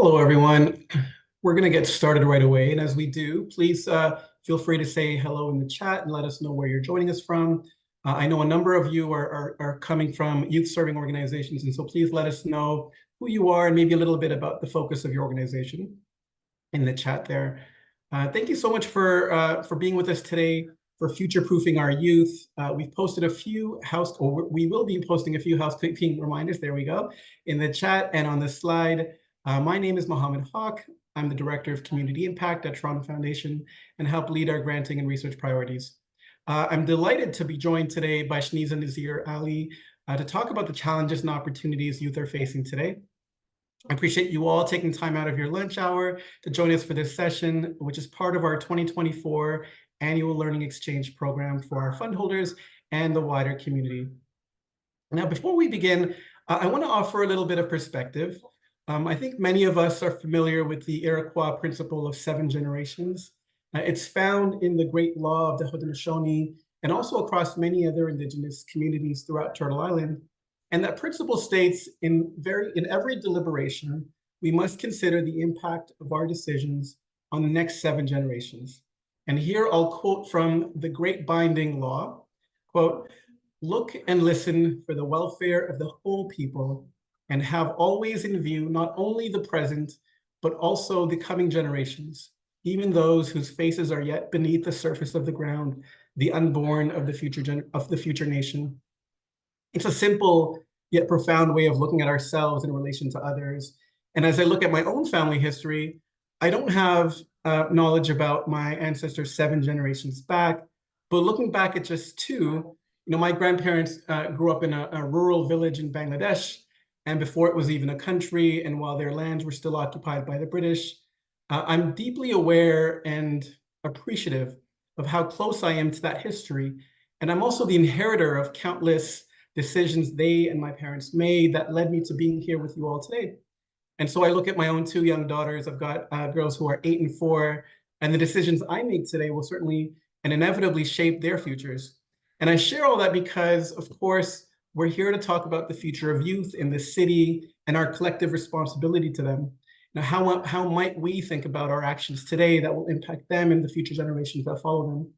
Hello, everyone. We're going to get started right away. And as we do, please feel free to say hello in the chat and let us know where you're joining us from. I know a number of you are coming from youth-serving organizations, and so please let us know who you are and maybe a little bit about the focus of your organization in the chat there. Thank you so much for being with us today for future-proofing our youth. We've posted a few we will be posting a few housekeeping reminders, there we go, in the chat and on the slide. My name is Mohammed Haq. I'm the Director of Community Impact at Toronto Foundation and help lead our granting and research priorities. I'm delighted to be joined today by Shaneeza Nazseer Ally to talk about the challenges and opportunities youth are facing today. I appreciate you all taking time out of your lunch hour to join us for this session, which is part of our 2024 Annual Learning Exchange Program for our fundholders and the wider community. Now, before we begin, I want to offer a little bit of perspective. I think many of us are familiar with the Iroquois principle of 7 generations. It's found in the great law of the Haudenosaunee and also across many other Indigenous communities throughout Turtle Island. And that principle states in every deliberation, we must consider the impact of our decisions on the next 7 generations. And here I'll quote from the great binding law, quote, "Look and listen for the welfare of the whole people and have always in view not only the present, but also the coming generations, even those whose faces are yet beneath the surface of the ground, the unborn of the future nation." It's a simple yet profound way of looking at ourselves in relation to others. And as I look at my own family history, I don't have knowledge about my ancestors 7 generations back, but looking back at just 2, my grandparents grew up in a rural village in Bangladesh, and before it was even a country, and while their lands were still occupied by the British, I'm deeply aware and appreciative of how close I am to that history. And I'm also the inheritor of countless decisions they and my parents made that led me to being here with you all today. And so I look at my own 2 young daughters. I've got girls who are 8 and 4, and the decisions I make today will certainly and inevitably shape their futures. And I share all that because, of course, we're here to talk about the future of youth in this city and our collective responsibility to them. Now, how might we think about our actions today that will impact them and the future generations that follow them?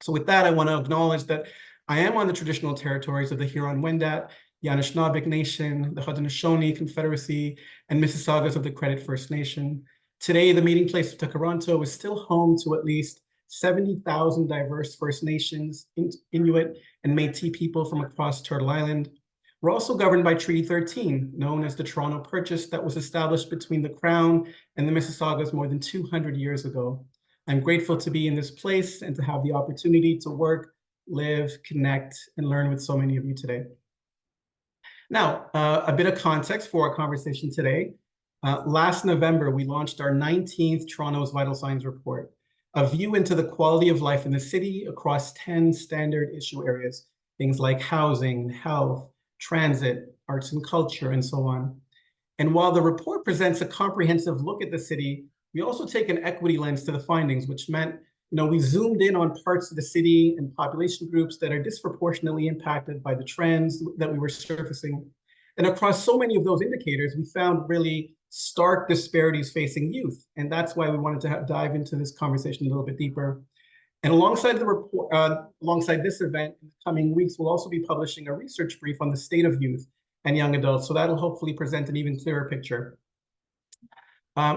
So with that, I want to acknowledge that I am on the traditional territories of the Huron-Wendat, the Anishinaabe Nation, the Haudenosaunee Confederacy, and Mississaugas of the Credit First Nation. Today, the meeting place of Takaranto is still home to at least 70,000 diverse First Nations, Inuit, and Métis people from across Turtle Island. We're also governed by Treaty 13, known as the Toronto Purchase, that was established between the Crown and the Mississaugas more than 200 years ago. I'm grateful to be in this place and to have the opportunity to work, live, connect, and learn with so many of you today. Now, a bit of context for our conversation today. Last November, we launched our 19th Toronto's Vital Signs Report, a view into the quality of life in the city across 10 standard issue areas, things like housing, health, transit, arts and culture, and so on. And while the report presents a comprehensive look at the city, we also take an equity lens to the findings, which meant we zoomed in on parts of the city and population groups that are disproportionately impacted by the trends that we were surfacing. And across so many of those indicators, we found really stark disparities facing youth. And that's why we wanted to dive into this conversation a little bit deeper. And alongside the report, alongside this event, in the coming weeks, we'll also be publishing a research brief on the state of youth and young adults. So that'll hopefully present an even clearer picture.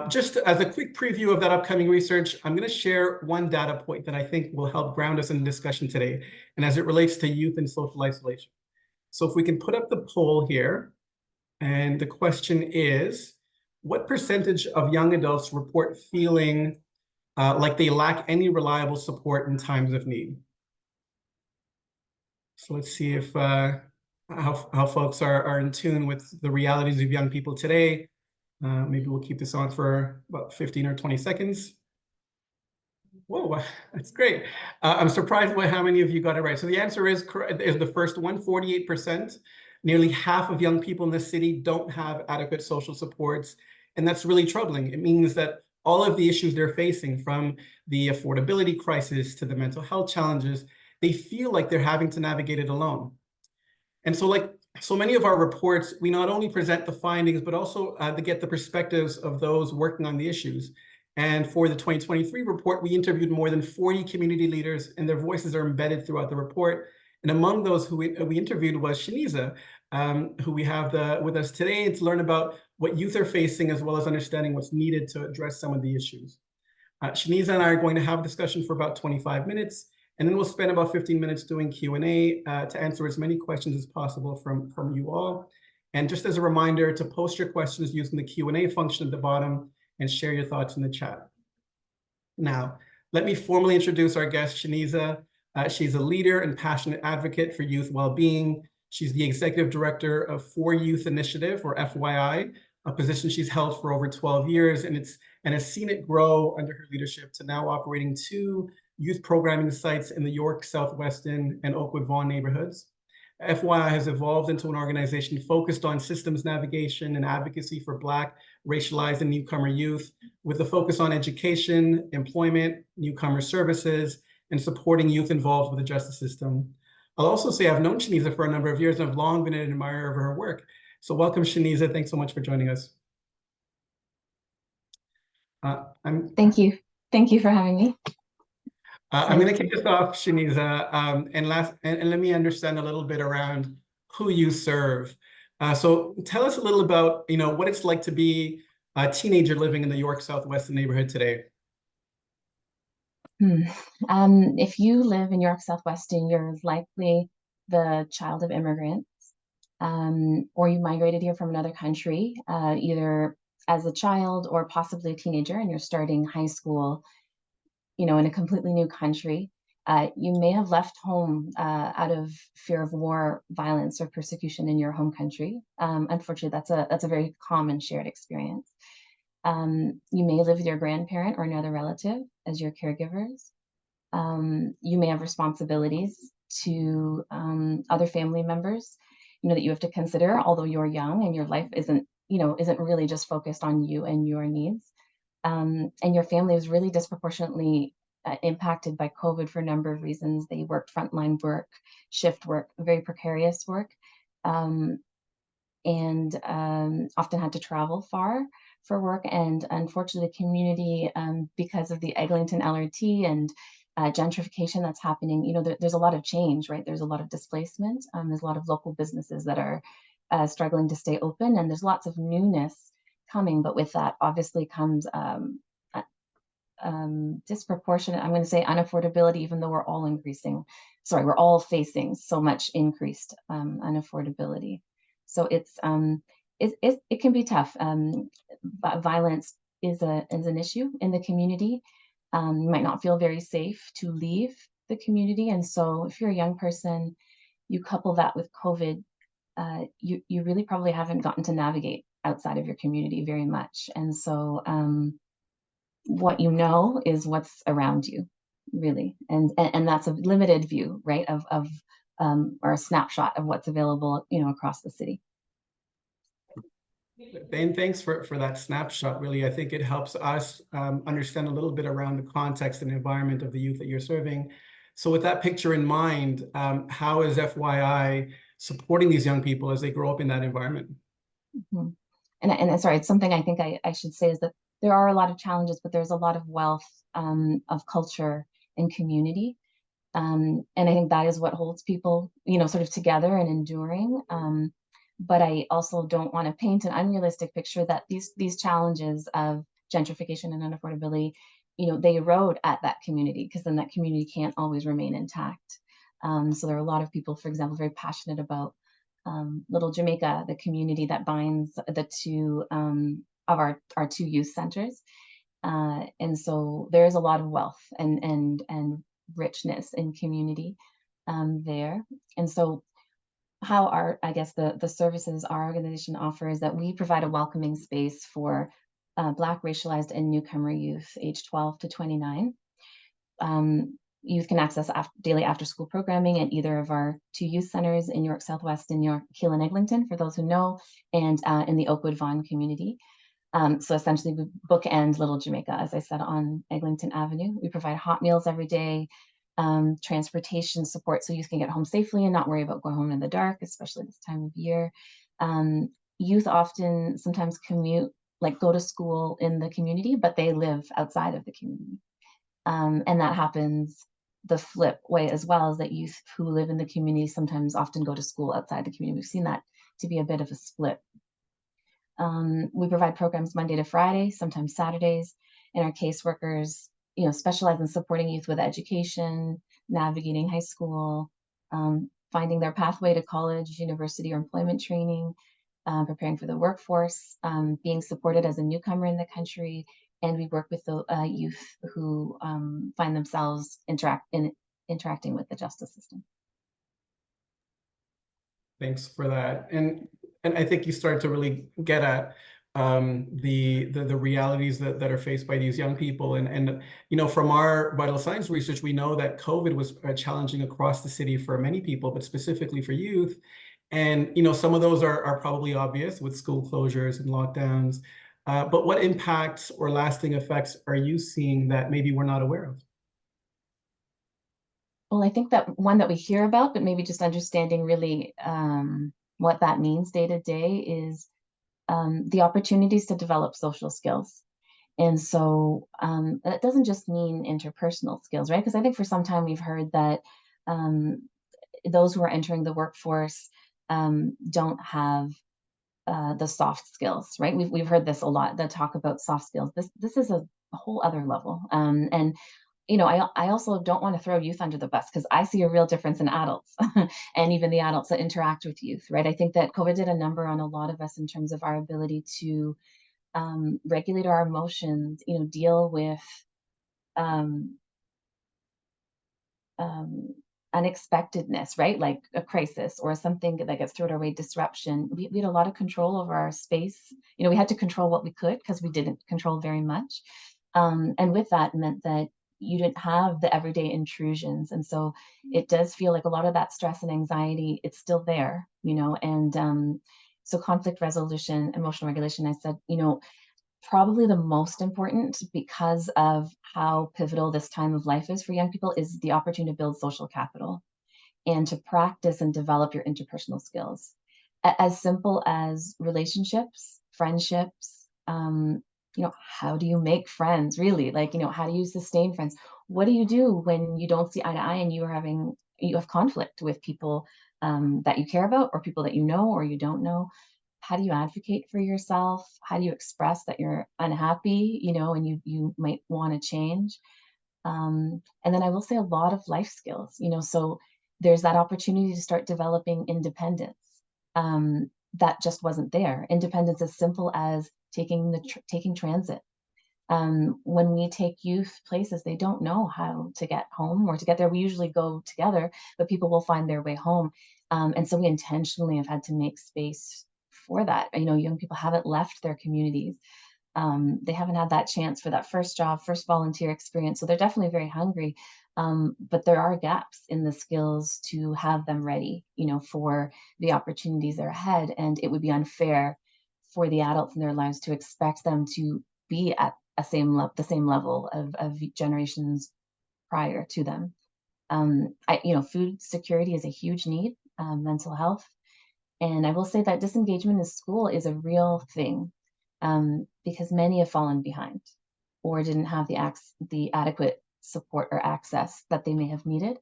Just as a quick preview of that upcoming research, I'm going to share one data point that I think will help ground us in the discussion today, and as it relates to youth and social isolation. So if we can put up the poll here, and the question is, what percentage of young adults report feeling like they lack any reliable support in times of need? So let's see if how folks are in tune with the realities of young people today. Maybe we'll keep this on for about 15 or 20 seconds. Whoa, that's great. I'm surprised by how many of you got it right. So the answer is the first one, 48%. Nearly half of young people in the city don't have adequate social supports. And that's really troubling. It means that all of the issues they're facing, from the affordability crisis to the mental health challenges, they feel like they're having to navigate it alone. And so, like So many of our reports, we not only present the findings, but also to get the perspectives of those working on the issues. And for the 2023 report, we interviewed more than 40 community leaders, and their voices are embedded throughout the report. And among those who we interviewed was Shaneeza, who we have with us today to learn about what youth are facing, as well as understanding what's needed to address some of the issues. Shaneeza and I are going to have a discussion for about 25 minutes, and then we'll spend about 15 minutes doing Q&A to answer as many questions as possible from you all. And just as a reminder to post your questions using the Q&A function at the bottom and share your thoughts in the chat. Now, let me formally introduce our guest, Shaneeza. She's a leader and passionate advocate for youth well-being. She's the executive director of For Youth Initiative, or FYI, a position she's held for over 12 years, and has seen it grow under her leadership to now operating 2 youth programming sites in the York, Southweston, and Oakwood Vaughan neighborhoods. FYI has evolved into an organization focused on systems navigation and advocacy for Black, racialized, and newcomer youth, with a focus on education, employment, newcomer services, and supporting youth involved with the justice system. I'll also say I've known Shaneeza for a number of years and I've long been an admirer of her work. So welcome, Shaneeza. Thanks so much for joining us. Thank you. Thank you for having me. I'm going to kick us off, Shaneeza, and let me understand a little bit around who you serve. So tell us a little about, what it's like to be a teenager living in the York Southwestern neighborhood today. If you live in York Southwestern, you're likely the child of immigrants, or you migrated here from another country, either as a child or possibly a teenager, and you're starting high school, in a completely new country. You may have left home out of fear of war, violence, or persecution in your home country. Unfortunately, that's a very common shared experience. You may live with your grandparent or another relative as your caregivers. You may have responsibilities to other family members, that you have to consider, although you're young and your life isn't really just focused on you and your needs. And your family was really disproportionately impacted by COVID for a number of reasons. They worked frontline work, shift work, very precarious work, and often had to travel far for work. And unfortunately, the community, because of the Eglinton LRT and gentrification that's happening, there's a lot of change, right? There's a lot of displacement. There's a lot of local businesses that are struggling to stay open, and there's lots of newness coming, but with that obviously comes disproportionate, I'm going to say, unaffordability, even though we're all facing so much increased unaffordability. So it can be tough. Violence is an issue in the community. You might not feel very safe to leave the community, and so if you're a young person, you couple that with COVID, you really probably haven't gotten to navigate outside of your community very much. And so what you know is what's around you, really. And that's a limited view, right, or a snapshot of what's available, across the city. Ben, thanks for that snapshot. Really, I think it helps us understand a little bit around the context and environment of the youth that you're serving. So with that picture in mind, how is FYI supporting these young people as they grow up in that environment? Mm-hmm. And sorry, it's something I think I should say is that there are a lot of challenges, but there's a lot of wealth of culture and community. And I think that is what holds people, sort of together and enduring. But I also don't want to paint an unrealistic picture that these challenges of gentrification and unaffordability, they erode at that community, because then that community can't always remain intact. So there are a lot of people, for example, very passionate about Little Jamaica, the community that binds the two of our 2 youth centers. And so there is a lot of wealth and richness in community there. And so how the services our organization offers, that we provide a welcoming space for Black, racialized, and newcomer youth aged 12 to 29. Youth can access daily after-school programming at either of our 2 youth centers in York Southwest and York, Keele, and Eglinton, for those who know, and in the Oakwood Vaughan community. So essentially, we bookend Little Jamaica, as I said, on Eglinton Avenue. We provide hot meals every day. transportation support so youth can get home safely and not worry about going home in the dark, especially this time of year. Um, Youth often sometimes commute, like go to school in the community, but they live outside of the community. And that happens the flip way as well, is that youth who live in the community sometimes often go to school outside the community. We've seen that to be a bit of a split. We provide programs Monday to Friday, sometimes Saturdays, and our caseworkers, specialize in supporting youth with education, navigating high school, finding their pathway to college, university, or employment training, preparing for the workforce, being supported as a newcomer in the country, and we work with the youth who find themselves interacting with the justice system. Thanks for that. And I think you start to really get at the realities that are faced by these young people. And from our vital signs research, we know that COVID was challenging across the city for many people, but specifically for youth. And some of those are probably obvious with school closures and lockdowns. But what impacts or lasting effects are you seeing that maybe we're not aware of? Well, I think that one that we hear about, but maybe just understanding really what that means day to day is the opportunities to develop social skills. And so that doesn't just mean interpersonal skills, right? Because I think for some time we've heard that um, those who are entering the workforce don't have the soft skills, right? We've heard this a lot, the talk about soft skills. This is a whole other level. And I also don't want to throw youth under the bus because I see a real difference in adults and even the adults that interact with youth, right? I think that COVID did a number on a lot of us in terms of our ability to regulate our emotions, deal with um, um, unexpectedness, right? Like a crisis or something that gets thrown our way, disruption. We had a lot of control over our space. We had to control what we could because we didn't control very much. And with that meant that you didn't have the everyday intrusions. And so it does feel like a lot of that stress and anxiety, it's still there, and so conflict resolution, emotional regulation, I said, probably the most important because of how pivotal this time of life is for young people is the opportunity to build social capital and to practice and develop your interpersonal skills. As simple as relationships, friendships, how do you make friends really? Like, how do you sustain friends? What do you do when you don't see eye to eye and you have conflict with people that you care about or people that you know or you don't know? How do you advocate for yourself? How do you express that you're unhappy, and you might want to change? And then I will say a lot of life skills, so there's that opportunity to start developing independence that just wasn't there. Independence as simple as taking transit. When we take youth places, they don't know how to get home or to get there. We usually go together, but people will find their way home. And so we intentionally have had to make space for that. Young people haven't left their communities. They haven't had that chance for that first job, first volunteer experience. So they're definitely very hungry. But there are gaps in the skills to have them ready, for the opportunities that are ahead. And it would be unfair for the adults in their lives to expect them to be at the same level of generations prior to them. Food security is a huge need, mental health. And I will say that disengagement in school is a real thing because many have fallen behind or didn't have the adequate support or access that they may have needed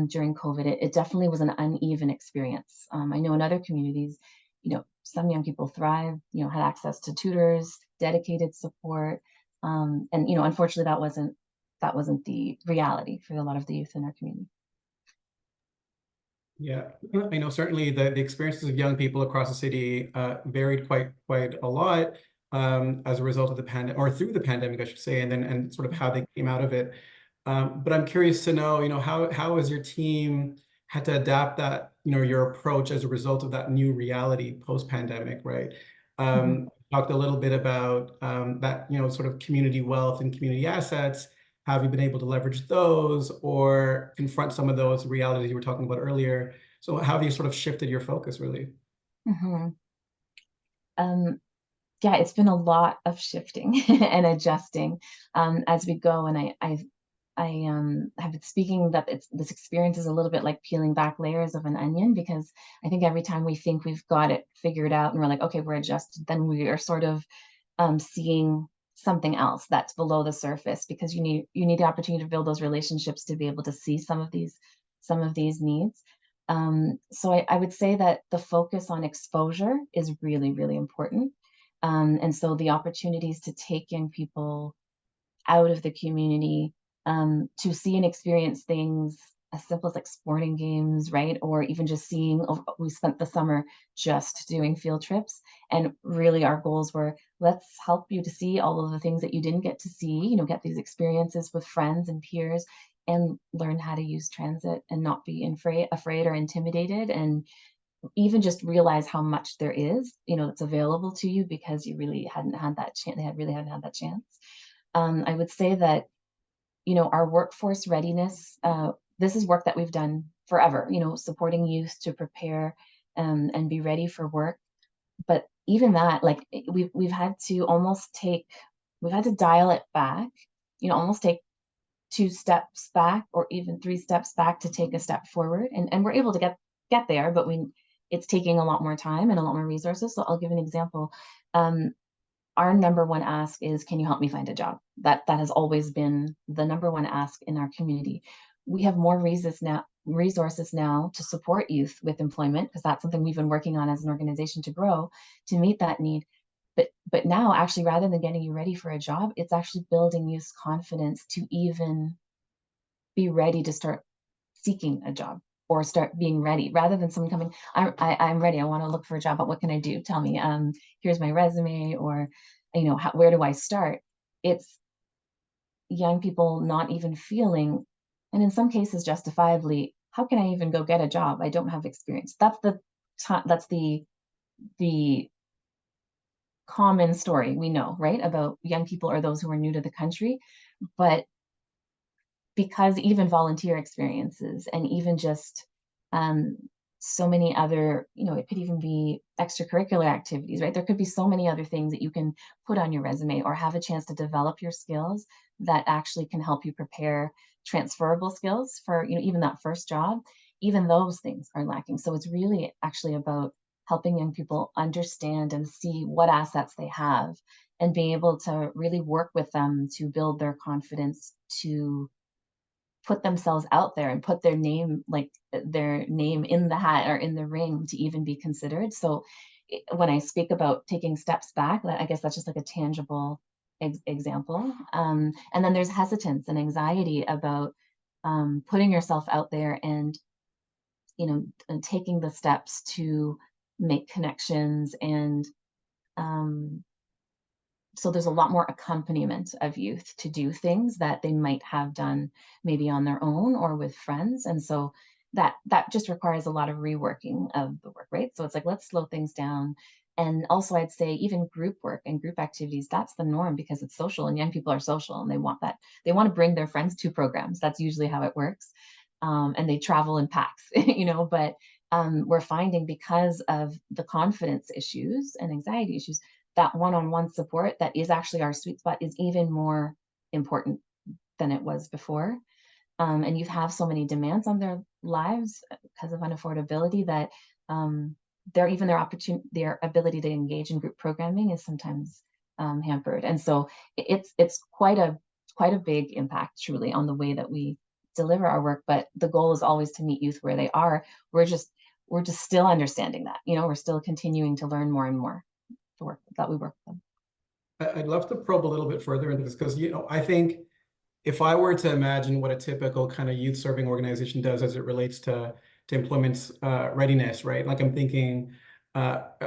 during COVID. It definitely was an uneven experience. I know in other communities, some young people thrive, had access to tutors, dedicated support. And, unfortunately, that wasn't the reality for a lot of the youth in our community. Yeah, I know certainly the experiences of young people across the city varied quite a lot as a result of the pandemic, or through the pandemic, I should say, and sort of how they came out of it. But I'm curious to know, how has your team had to adapt that, your approach as a result of that new reality post-pandemic, right? Mhm. Talked a little bit about that, sort of community wealth and community assets. Have you been able to leverage those or confront some of those realities you were talking about earlier? So how have you sort of shifted your focus, really? Mhm. Um, yeah, it's been a lot of shifting and adjusting as we go. And I have been speaking that this experience is a little bit like peeling back layers of an onion, because I think every time we think we've got it figured out and we're like, okay, we're adjusted, then we are sort of seeing something else that's below the surface, because you need the opportunity to build those relationships to be able to see some of these needs. So I would say that the focus on exposure is really, really important. And so the opportunities to take young people out of the community, to see and experience things as simple as like sporting games, right? Or even just seeing, oh, we spent the summer just doing field trips. And really our goals were, let's help you to see all of the things that you didn't get to see, get these experiences with friends and peers, and learn how to use transit and not be afraid or intimidated, and even just realize how much there is, that's available to you, because you really hadn't had that chance. Really hadn't had that chance. I would say that, our workforce readiness, this is work that we've done forever, supporting youth to prepare, and be ready for work. But even that, like, we've had to we've had to dial it back, almost take 2 steps back or even 3 steps back to take a step forward. And we're able to get there, but it's taking a lot more time and a lot more resources. So I'll give an example. Our number one ask is, can you help me find a job? That has always been the number one ask in our community. We have more resources now to support youth with employment, because that's something we've been working on as an organization to grow, to meet that need. But now, actually, rather than getting you ready for a job, it's actually building youth's confidence to even be ready to start seeking a job, or start being ready, rather than someone coming, I'm ready, I want to look for a job, but what can I do? Tell me, here's my resume, or, where do I start? It's young people not even feeling, and in some cases justifiably, how can I even go get a job? I don't have experience. That's the common story we know, right, about young people or those who are new to the country. But because even volunteer experiences, and even just, um, so many other, it could even be extracurricular activities, right? There could be so many other things that you can put on your resume, or have a chance to develop your skills, that actually can help you prepare transferable skills for, even that first job. Even those things are lacking. So it's really actually about helping young people understand and see what assets they have, and being able to really work with them to build their confidence, to put themselves out there and put their name in the hat or in the ring, to even be considered. So when I speak about taking steps back, I guess that's just like a tangible example. And then there's hesitance and anxiety about, putting yourself out there, and taking the steps to make connections. And um, so there's a lot more accompaniment of youth to do things that they might have done maybe on their own or with friends. And so that just requires a lot of reworking of the work, right? So it's like, let's slow things down. And also, I'd say even group work and group activities, that's the norm, because it's social, and young people are social, and they want to bring their friends to programs. That's usually how it works. And they travel in packs, but we're finding, because of the confidence issues and anxiety issues, that one-on-one support that is actually our sweet spot is even more important than it was before. And you have so many demands on their lives because of unaffordability, that, their ability to engage in group programming is sometimes, hampered. And so it's quite a big impact, truly, on the way that we deliver our work. But the goal is always to meet youth where they are. We're just still understanding that, we're still continuing to learn more and more, the work that we work with them. I'd love to probe a little bit further into this, because I think if I were to imagine what a typical kind of youth serving organization does as it relates to employment readiness, right? Like, I'm thinking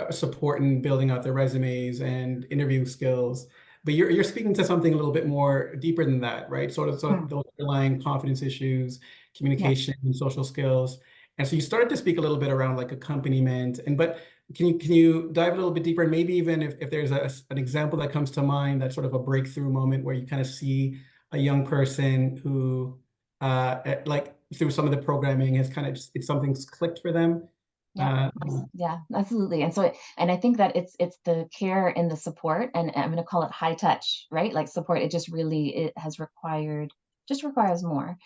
support in building out their resumes and interview skills. But you're speaking to something a little bit more deeper than that, right? Sort of those underlying confidence issues, Yeah. communication, and social skills. And so you started to speak a little bit around like accompaniment, but can you dive a little bit deeper? And maybe even if there's an example that comes to mind, that's sort of a breakthrough moment where you kind of see a young person who, like, through some of the programming has kind of just, something's clicked for them. Yeah. Uh, Yeah, absolutely. And I think that it's the care and the support, and I'm going to call it high touch, right? Like support. It just really, it has required just requires more,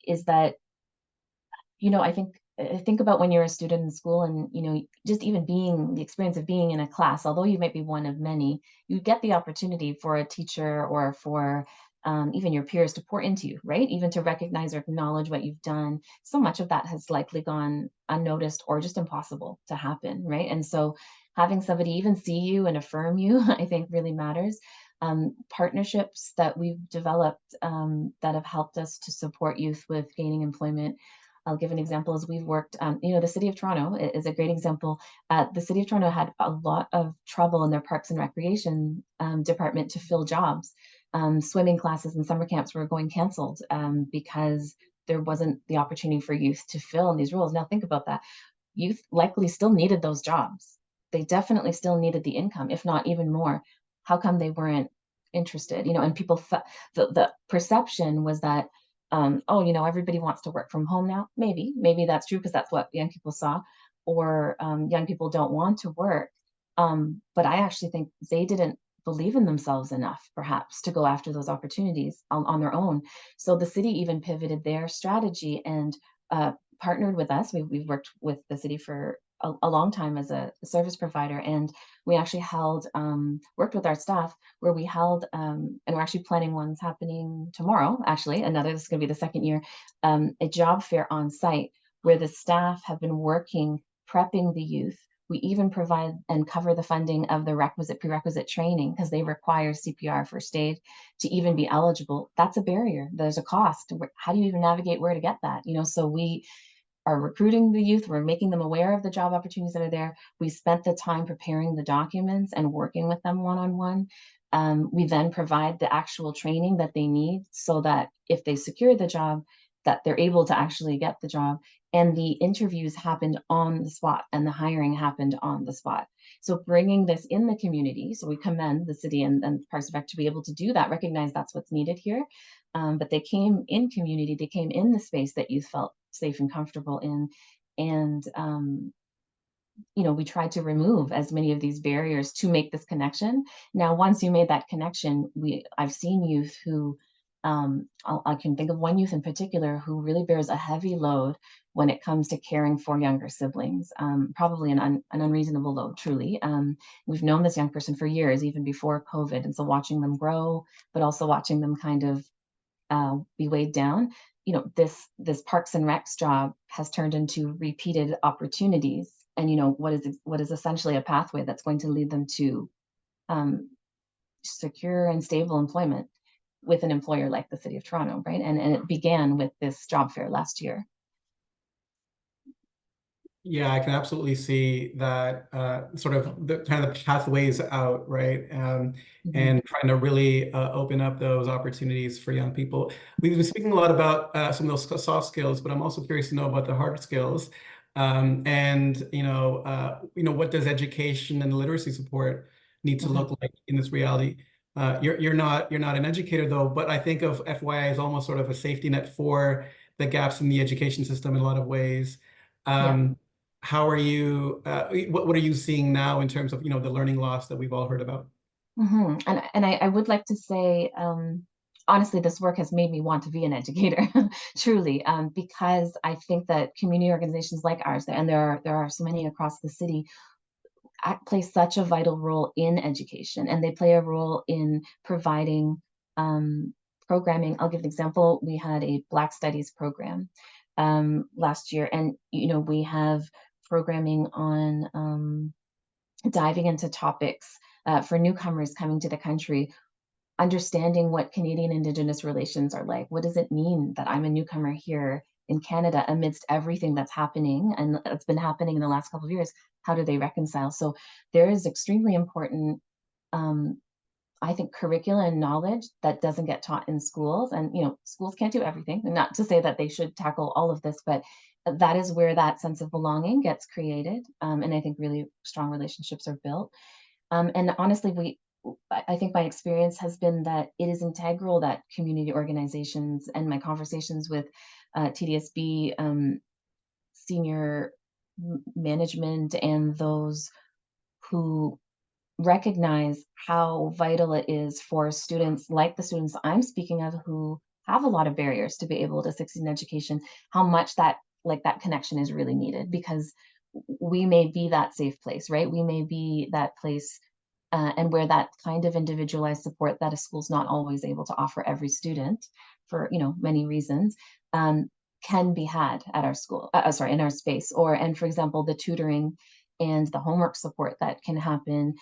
is that, I think about when you're a student in school and, just even being the experience of being in a class, although you might be one of many, you get the opportunity for a teacher or for even your peers to pour into you, right? Even to recognize or acknowledge what you've done. So much of that has likely gone unnoticed or just impossible to happen, right? And so having somebody even see you and affirm you, I think really matters. Partnerships that we've developed that have helped us to support youth with gaining employment. I'll give an example as we've worked, the city of Toronto is a great example. The city of Toronto had a lot of trouble in their parks and recreation department to fill jobs. Swimming classes and summer camps were going canceled because there wasn't the opportunity for youth to fill in these roles. Now think about that. Youth likely still needed those jobs. They definitely still needed the income, if not even more. How come they weren't interested? And people, the perception was that oh, everybody wants to work from home now. Maybe that's true because that's what young people saw, or young people don't want to work. But I actually think they didn't believe in themselves enough, perhaps, to go after those opportunities on their own. So the city even pivoted their strategy and partnered with us. We've worked with the city for a long time as a service provider, and we actually held worked with our staff where we held and we're actually planning ones happening tomorrow, actually another, this is going to be the second year, a job fair on site where the staff have been working prepping the youth. We even provide and cover the funding of the prerequisite training because they require CPR first aid to even be eligible. That's a barrier. There's a cost. How do you even navigate where to get that? So we are recruiting the youth. We're making them aware of the job opportunities that are there. We spent the time preparing the documents and working with them one-on-one. We then provide the actual training that they need so that if they secure the job, that they're able to actually get the job. And the interviews happened on the spot and the hiring happened on the spot. So bringing this in the community, so we commend the city and Parks and Rec to be able to do that, recognize that's what's needed here. But they came in community, they came in the space that youth felt safe and comfortable in. And we tried to remove as many of these barriers to make this connection. Now, once you made that connection, I've seen youth who, I can think of one youth in particular who really bears a heavy load when it comes to caring for younger siblings, probably an unreasonable load, truly. We've known this young person for years, even before COVID. And so watching them grow, but also watching them kind of be weighed down. This Parks and Recs job has turned into repeated opportunities, and what is essentially a pathway that's going to lead them to secure and stable employment with an employer like the City of Toronto, right? And it began with this job fair last year. Yeah, I can absolutely see that sort of the kind of the pathways out, right? And trying to really open up those opportunities for young people. We've been speaking a lot about some of those soft skills, but I'm also curious to know about the hard skills. And what does education and literacy support need to look like in this reality? You're not an educator though, but I think of FYI as almost sort of a safety net for the gaps in the education system in a lot of ways. Yeah. How are you, what are you seeing now in terms of, the learning loss that we've all heard about? And I would like to say, honestly, this work has made me want to be an educator, truly, because I think that community organizations like ours, and there are so many across the city, play such a vital role in education, and they play a role in providing programming. I'll give an example. We had a Black Studies program last year, and we have programming on diving into topics for newcomers coming to the country, understanding what Canadian Indigenous relations are like. What does it mean that I'm a newcomer here in Canada amidst everything that's happening and that's been happening in the last couple of years? How do they reconcile? So there is extremely important, I think, curricula and knowledge that doesn't get taught in schools. And schools can't do everything. And not to say that they should tackle all of this, but that is where that sense of belonging gets created. And I think really strong relationships are built. And honestly, I think my experience has been that it is integral that community organizations, and my conversations with TDSB senior management and those who recognize how vital it is for students like the students I'm speaking of, who have a lot of barriers to be able to succeed in education, how much that like that connection is really needed, because we may be that safe place, right? We may be that place, and where that kind of individualized support that a school's not always able to offer every student for many reasons, um, can be had at our school, sorry, in our space. Or, and for example, the tutoring and the homework support that can happen,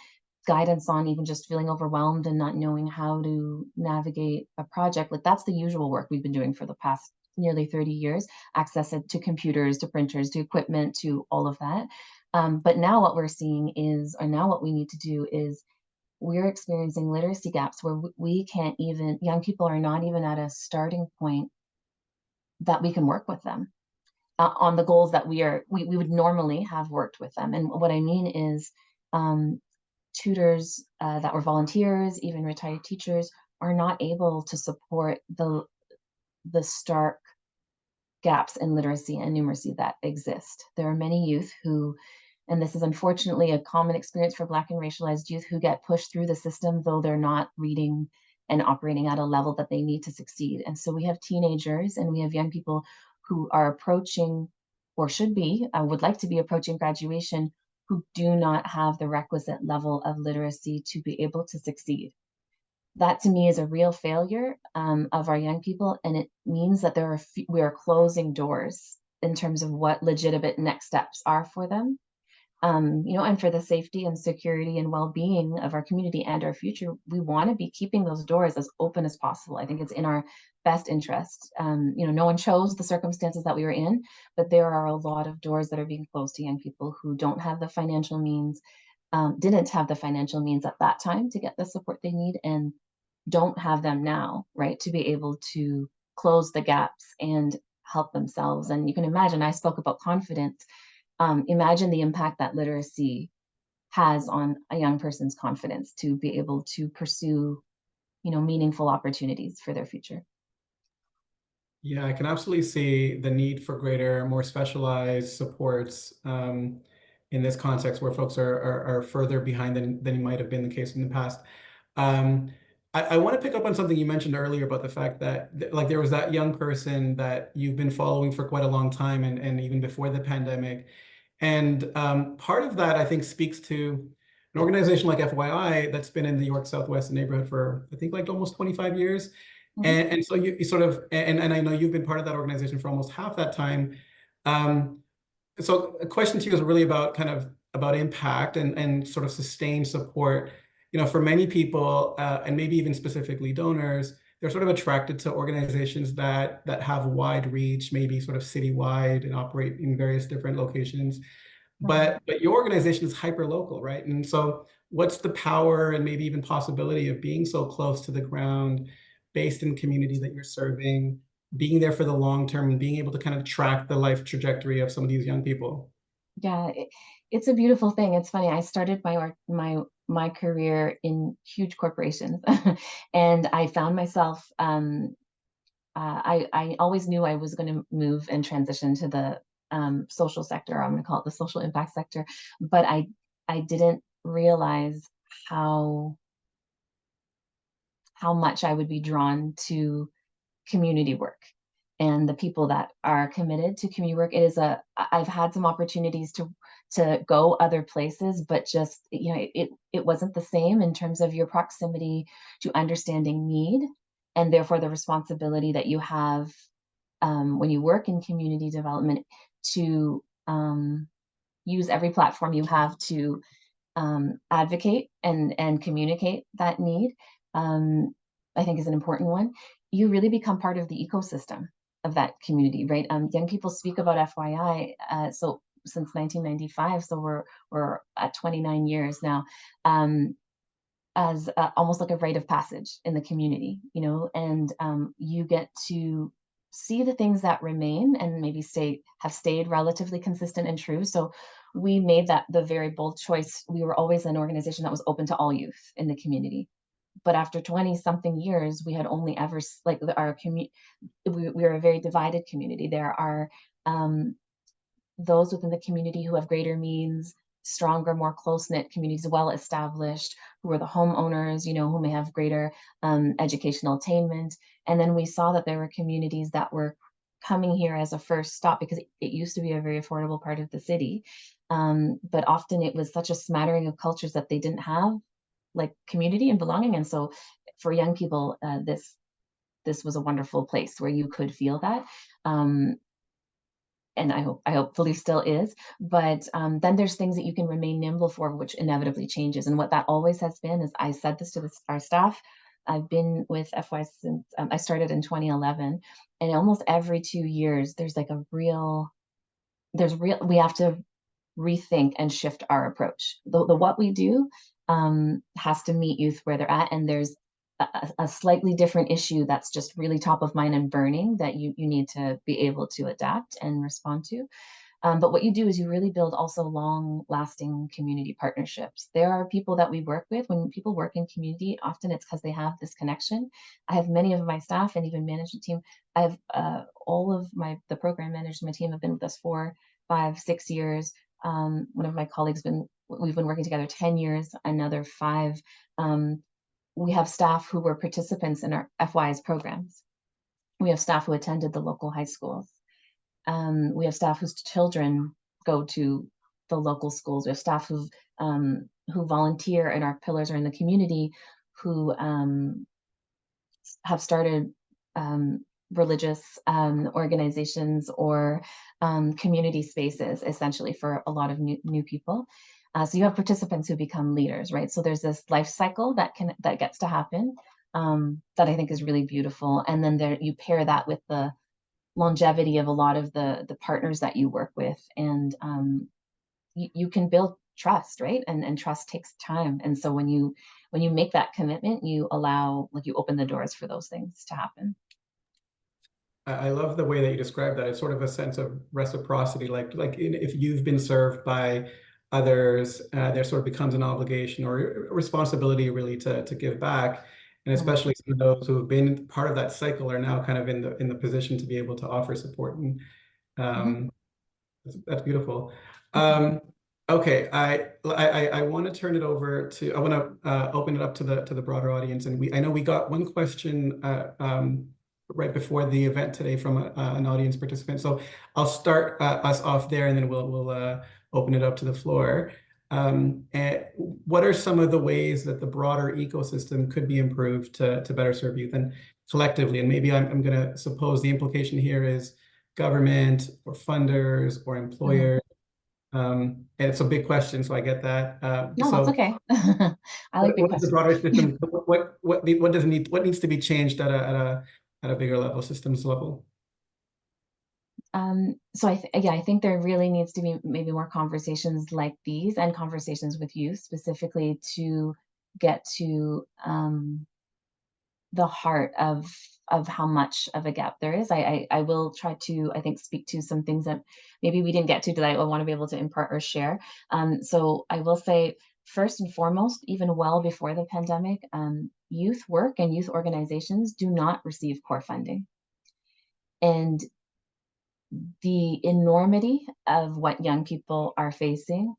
guidance on even just feeling overwhelmed and not knowing how to navigate a project. Like that's the usual work we've been doing for the past nearly 30 years, access it to computers, to printers, to equipment, to all of that. But now what we're seeing is, or now what we need to do is, we're experiencing literacy gaps where we can't even, young people are not even at a starting point that we can work with them on the goals that we would normally have worked with them. And what I mean is, um, tutors that were volunteers, even retired teachers, are not able to support the stark gaps in literacy and numeracy that exist. There are many youth who, and this is unfortunately a common experience for Black and racialized youth, who get pushed through the system though they're not reading and operating at a level that they need to succeed. And so we have teenagers and we have young people who are approaching, or should be, would like to be approaching graduation, who do not have the requisite level of literacy to be able to succeed. That to me is a real failure, of our young people, and it means that we are closing doors in terms of what legitimate next steps are for them, and for the safety and security and well-being of our community and our future. We want to be keeping those doors as open as possible. I think it's in our best interest. No one chose the circumstances that we were in, but there are a lot of doors that are being closed to young people who don't have the financial means, didn't have the financial means at that time to get the support they need, and don't have them now, right, to be able to close the gaps and help themselves. And you can imagine, I spoke about confidence. Imagine the impact that literacy has on a young person's confidence to be able to pursue, meaningful opportunities for their future. Yeah, I can absolutely see the need for greater, more specialized supports in this context where folks are further behind than might have been the case in the past. Um, I want to pick up on something you mentioned earlier about the fact that like there was that young person that you've been following for quite a long time and even before the pandemic. And part of that, I think, speaks to an organization like FYI that's been in the York Southwest neighborhood for, I think, like almost 25 years. Mhm. And so you sort of, and I know you've been part of that organization for almost half that time. Um, so a question to you is really about kind of about impact and sort of sustained support. For many people, and maybe even specifically donors, they're sort of attracted to organizations that have wide reach, maybe sort of citywide and operate in various different locations. Right. But your organization is hyper local, right? And so what's the power and maybe even possibility of being so close to the ground, based in community that you're serving, being there for the long term and being able to kind of track the life trajectory of some of these young people? Yeah, it's a beautiful thing. It's funny. I started my career in huge corporations, and I found myself. I always knew I was going to move and transition to the social sector. I'm going to call it the social impact sector, but I didn't realize how how much I would be drawn to community work and the people that are committed to community work. I've had some opportunities to go other places, but just, it wasn't the same in terms of your proximity to understanding need, and therefore the responsibility that you have, when you work in community development, to use every platform you have to advocate and communicate that need. um, I think is an important one. You really become part of the ecosystem of that community, right? Young people speak about FYI, so since 1995, so we're at 29 years now, um, as almost like a rite of passage in the community, and you get to see the things that remain and maybe have stayed relatively consistent and true. So we made that the very bold choice. We were always an organization that was open to all youth in the community. But after 20 something years, we had only ever like our community, we are a very divided community. There are, um, those within the community who have greater means stronger, more close-knit communities, well-established, who are the homeowners, who may have greater educational attainment. And then we saw that there were communities that were coming here as a first stop because it used to be a very affordable part of the city. But often it was such a smattering of cultures that they didn't have like community and belonging. And so for young people, this was a wonderful place where you could feel that. Um, and I hopefully still is. But then there's things that you can remain nimble for, which inevitably changes. And what that always has been is I said this to our staff. I've been with FY since I started in 2011, and almost every 2 years, we have to rethink and shift our approach. The what we do has to meet youth where they're at, and there's a slightly different issue that's just really top of mind and burning that you need to be able to adapt and respond to. But what you do is you really build also long-lasting community partnerships. There are people that we work with. When people work in community, often it's because they have this connection. I have many of my staff and even management team. I have all of the program managers in my team have been with us 4, 5, 6 years. One of my colleagues we've been working together 10 years, another 5. We have staff who were participants in our FY's programs. We have staff who attended the local high schools. We have staff whose children go to the local schools. We have staff who volunteer in our pillars or in the community, who have started religious organizations or community spaces, essentially, for a lot of new people. So you have participants who become leaders, right? So there's this life cycle that gets to happen that I think is really beautiful. And then you pair that with the longevity of a lot of the partners that you work with, and you can build trust, right? And trust takes time. And so when you make that commitment, you open the doors for those things to happen. I love the way that you describe that. It's sort of a sense of reciprocity, if you've been served by others, there sort of becomes an obligation or a responsibility really to give back. And especially some of those who have been part of that cycle are now kind of in the position to be able to offer support. And that's beautiful. Okay, I want to turn it over to, I want to open it up to the broader audience. And I know we got one question right before the event today from an audience participant. So I'll start us off there, and then we'll open it up to the floor. And what are some of the ways that the broader ecosystem could be improved to better serve youth and collectively? And maybe I'm going to suppose the implication here is government or funders or employers. And it's a big question, so I get that. No, so it's okay. I like big what is the questions. broader system? What needs to be changed at a bigger level, systems level? So I think there really needs to be maybe more conversations like these, and conversations with youth specifically, to get to the heart of how much of a gap there is. I will try to, I think, speak to some things that maybe we didn't get to that I want to be able to impart or share. So I will say, first and foremost, even well before the pandemic, youth work and youth organizations do not receive core funding. And the enormity of what young people are facing,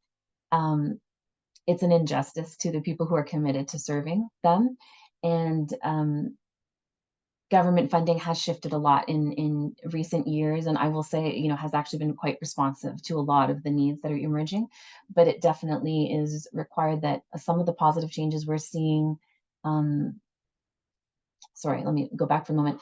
it's an injustice to the people who are committed to serving them. And government funding has shifted a lot in recent years, and I will say, has actually been quite responsive to a lot of the needs that are emerging. But it definitely is required that some of the positive changes we're seeing, sorry, let me go back for a moment.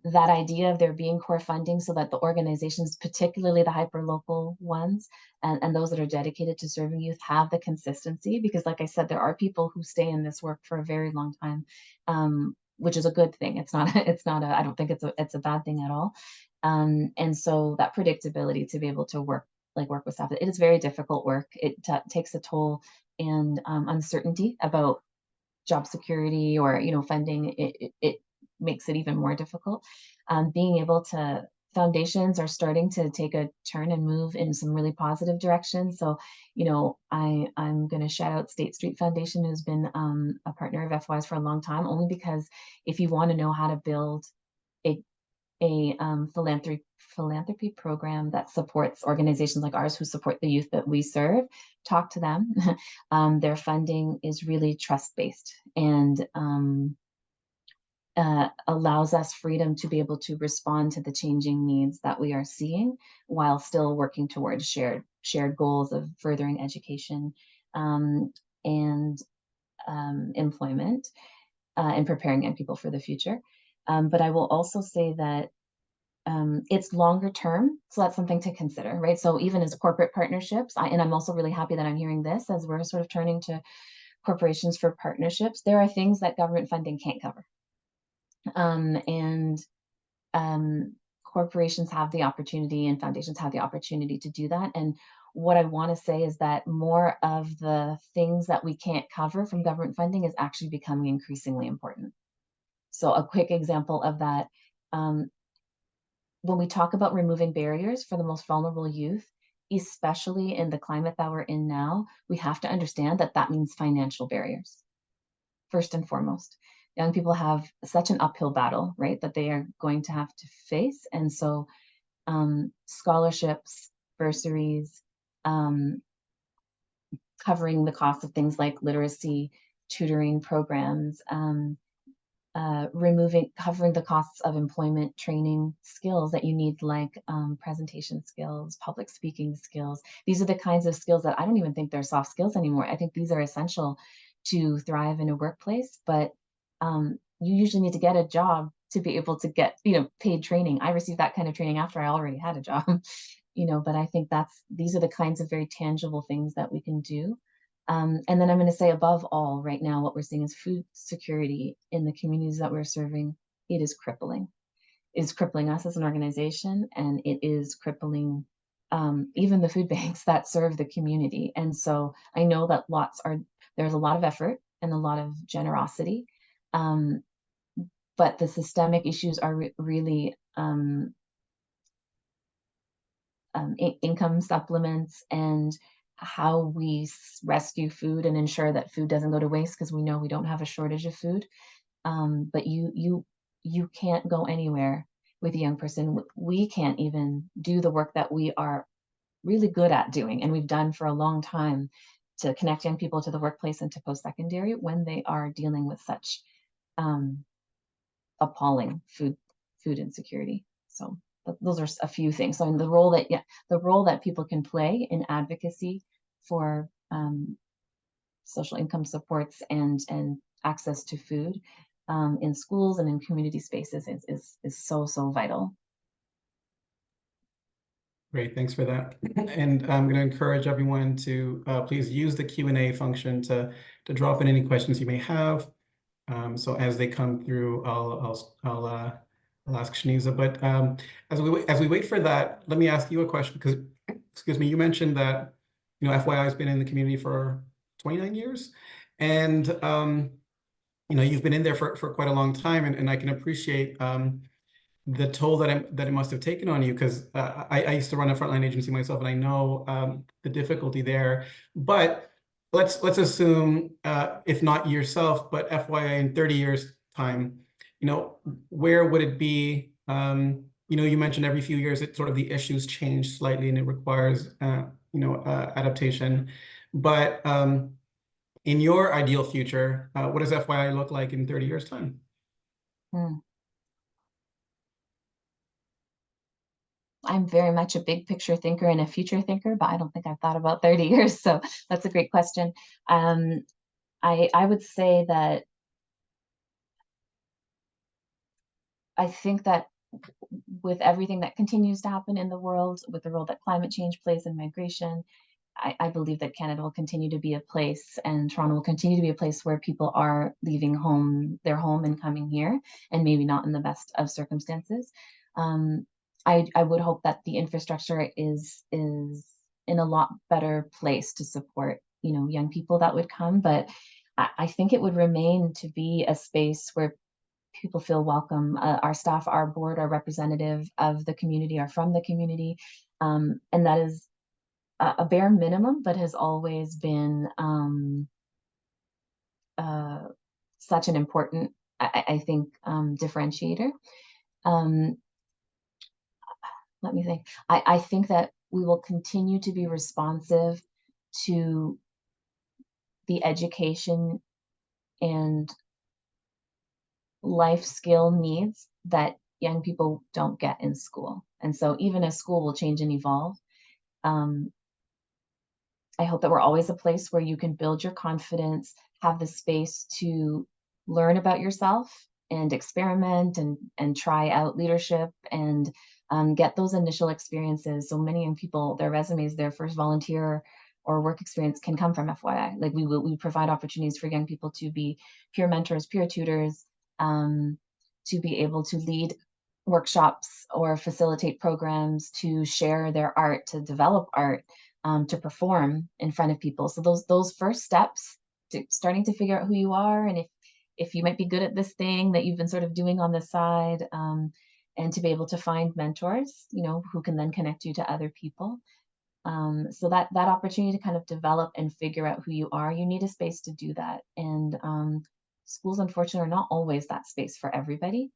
That idea of there being core funding so that the organizations, particularly the hyper-local ones and those that are dedicated to serving youth, have the consistency. Because like I said, there are people who stay in this work for a very long time, which is a good thing. I don't think it's a bad thing at all. And so that predictability to be able to work with staff, it is very difficult work. It takes a toll, and uncertainty about job security or funding, it makes it even more difficult. Being able to Foundations are starting to take a turn and move in some really positive directions. So, I'm going to shout out State Street Foundation, who's been a partner of FY's for a long time, only because if you want to know how to build a a philanthropy program that supports organizations like ours who support the youth that we serve. Talk to them. Their funding is really trust-based and allows us freedom to be able to respond to the changing needs that we are seeing while still working towards shared goals of furthering education and employment and preparing young people for the future. But I will also say that it's longer term, so that's something to consider, right? So even as corporate partnerships, and I'm also really happy that I'm hearing this as we're sort of turning to corporations for partnerships, there are things that government funding can't cover. And corporations have the opportunity and foundations have the opportunity to do that. And what I want to say is that more of the things that we can't cover from government funding is actually becoming increasingly important. So a quick example of that, when we talk about removing barriers for the most vulnerable youth, especially in the climate that we're in now, we have to understand that that means financial barriers, first and foremost. Young people have such an uphill battle, right, that they are going to have to face. And so scholarships, bursaries, covering the cost of things like literacy, tutoring programs, covering the costs of employment training skills that you need, like presentation skills, public speaking skills. These are the kinds of skills that I don't even think they're soft skills anymore. I think these are essential to thrive in a workplace, but you usually need to get a job to be able to get, paid training. I received that kind of training after I already had a job, but I think these are the kinds of very tangible things that we can do. And then I'm going to say, above all, right now, what we're seeing is food security in the communities that we're serving. It is crippling. It is crippling us as an organization, and it is crippling even the food banks that serve the community. And so I know that there's a lot of effort and a lot of generosity, but the systemic issues are really income supplements and how we rescue food and ensure that food doesn't go to waste, because we know we don't have a shortage of food. But you can't go anywhere with a young person. We can't even do the work that we are really good at doing and we've done for a long time to connect young people to the workplace and to post-secondary when they are dealing with such appalling food insecurity. So those are a few things. So in the role that people can play in advocacy for social income supports and access to food in schools and in community spaces is so vital. Great, thanks for that. And I'm going to encourage everyone to please use the Q&A function to drop in any questions you may have. So as they come through, I'll ask Shaneeza. But as we wait for that, let me ask you a question, because excuse me, you mentioned that FYI has been in the community for 29 years, and you've been in there for quite a long time, and I can appreciate the toll that it must have taken on you, because I used to run a frontline agency myself, and I know the difficulty there. But let's assume, if not yourself, but FYI in 30 years time, where would it be? You mentioned every few years it sort of the issues change slightly and it requires adaptation. But in your ideal future, what does FYI look like in 30 years time? I'm very much a big picture thinker and a future thinker, but I don't think I've thought about 30 years. So that's a great question. I would say that I think that with everything that continues to happen in the world, with the role that climate change plays in migration, I believe that Canada will continue to be a place, and Toronto will continue to be a place where people are leaving their home and coming here, and maybe not in the best of circumstances. I would hope that the infrastructure is in a lot better place to support young people that would come, but I think it would remain to be a space where people feel welcome. Our staff, our board, our representative of the community are from the community, and that is a bare minimum, but has always been such an important, I think, differentiator. let me think. I think that we will continue to be responsive to the education and life skill needs that young people don't get in school. And so even as school will change and evolve, um, I hope that we're always a place where you can build your confidence, have the space to learn about yourself and experiment and try out leadership and get those initial experiences. So many young people, their resumes, their first volunteer or work experience can come from FYI. Like we provide opportunities for young people to be peer mentors, peer tutors, um, to be able to lead workshops or facilitate programs, to share their art, to develop art, to perform in front of people. So those first steps to starting to figure out who you are, and if you might be good at this thing that you've been sort of doing on the side, and to be able to find mentors, who can then connect you to other people. So that opportunity to kind of develop and figure out who you are, you need a space to do that. And schools, unfortunately, are not always that space for everybody.